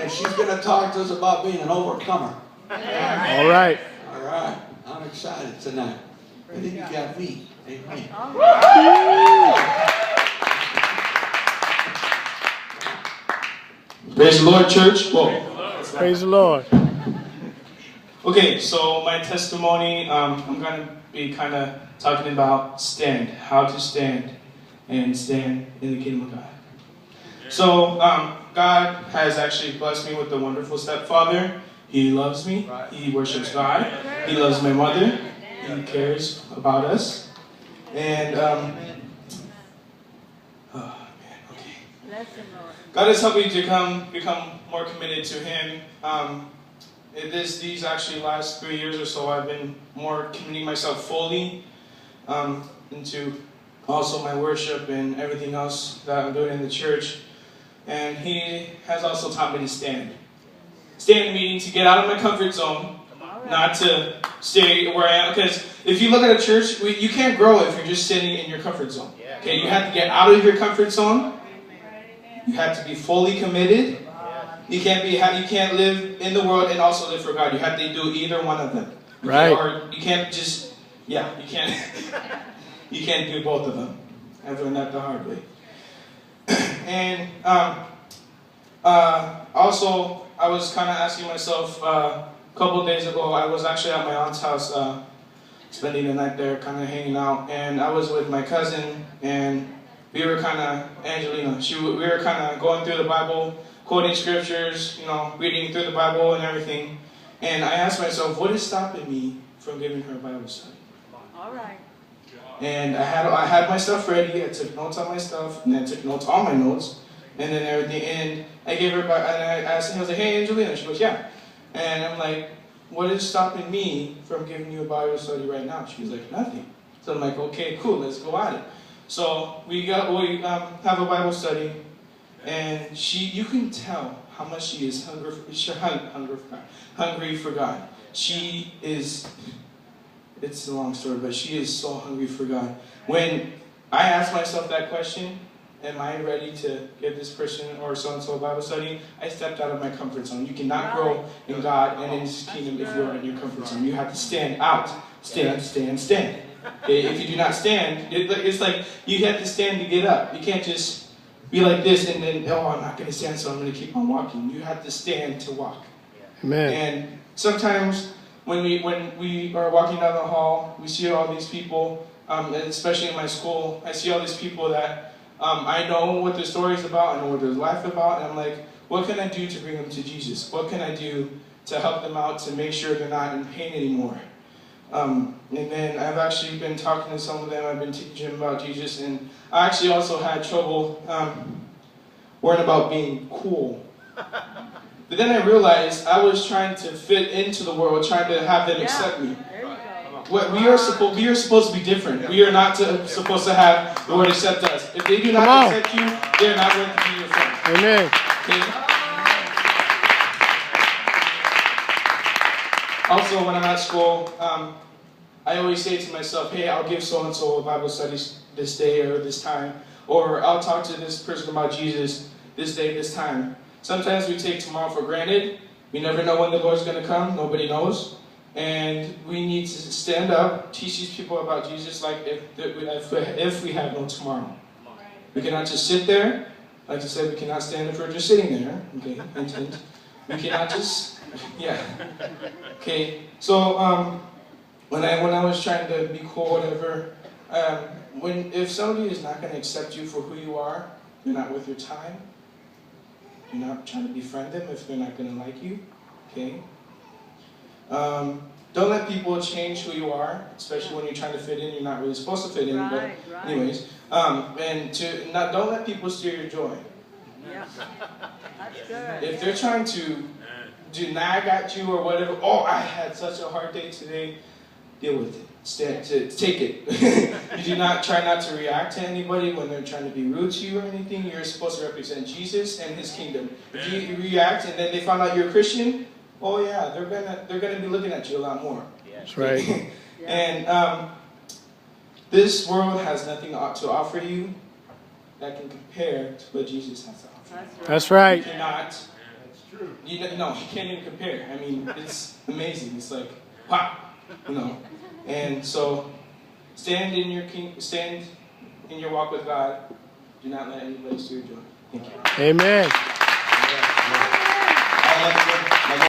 and she's going to talk to us about being an overcomer. All right. All right. I'm excited tonight. And then you got me. Amen. Praise the Lord, church. Whoa. Praise the Lord. Okay, so my testimony, I'm going to be kind of talking about stand, how to stand and stand in the kingdom of God. So God has actually blessed me with a wonderful stepfather. He loves me. He worships God. He loves my mother. He cares about us. And, God has helped me to become more committed to Him. These actually last 3 years or so, I've been more committing myself fully into also my worship and everything else that I'm doing in the church. And He has also taught me to stand. Stand meaning to get out of my comfort zone, not to stay where I am. Because if you look at a church, you can't grow if you're just sitting in your comfort zone. Okay, you have to get out of your comfort zone. You have to be fully committed. You can't live in the world and also live for God. You have to do either one of them. Right. Or you can't just, you can't you can't do both of them. I've learned that the hard way. And also, I was kind of asking myself a couple of days ago, I was actually at my aunt's house spending the night there, kind of hanging out. And I was with my cousin, and we were kind of, Angelina, we were kind of going through the Bible, quoting scriptures, reading through the Bible and everything. And I asked myself, what is stopping me from giving her a Bible study? All right. And I had my stuff ready. I took notes on my stuff, and I took notes on my notes, and then everything. And I gave her, and I asked her, I was like, hey, Angelina. She goes, yeah. And I'm like, what is stopping me from giving you a Bible study right now? She was like, nothing. So I'm like, okay, cool, let's go at it. So we have a Bible study, and you can tell how much she is hungry for God. She is. It's a long story, but she is so hungry for God. When I asked myself that question, am I ready to give this person or so-and-so a Bible study? I stepped out of my comfort zone. You cannot grow in God and in His kingdom if you are in your comfort zone. You have to stand out. Stand. Okay? If you do not stand, it's like you have to stand to get up. You can't just be like this and then, I'm not going to stand, so I'm going to keep on walking. You have to stand to walk. Amen. And sometimes when we are walking down the hall, we see all these people, and especially in my school, I see all these people that I know what their story is about, I know what their life is about, and I'm like, what can I do to bring them to Jesus? What can I do to help them out to make sure they're not in pain anymore? And then I've actually been talking to some of them, I've been teaching them about Jesus, and I actually also had trouble worrying about being cool. But then I realized I was trying to fit into the world, trying to have them accept me. We are supposed to be different. We are not supposed to have the Lord accept us. If they do not accept you, they are not going to be your friend. Amen. Okay? Also, when I'm at school, I always say to myself, hey, I'll give so-and-so a Bible study this day or this time. Or I'll talk to this person about Jesus this day, this time. Sometimes we take tomorrow for granted. We never know when the Lord's going to come. Nobody knows. And we need to stand up, teach these people about Jesus like if we have no tomorrow. We cannot just sit there. Like I said, we cannot stand if we're just sitting there. Okay, hint. We cannot just, Okay, so when I was trying to be cool, whatever, if somebody is not going to accept you for who you are, you're not worth your time. You're not trying to befriend them if they're not going to like you, okay? Don't let people change who you are, especially when you're trying to fit in. You're not really supposed to fit in, but anyways. And don't let people steal your joy. Yeah, that's good. If they're trying to nag at you or whatever, I had such a hard day today, deal with it. Take it. You do not try not to react to anybody when they're trying to be rude to you or anything. You're supposed to represent Jesus and His kingdom. If you react and then they find out you're a Christian, they're gonna be looking at you a lot more. That's right. And this world has nothing to offer you that can compare to what Jesus has to offer. That's right. It cannot. you can't even compare. I mean, it's amazing. It's like, wow, And so, stand in your walk with God. Do not let anybody steal your joy. Thank you. Amen. I love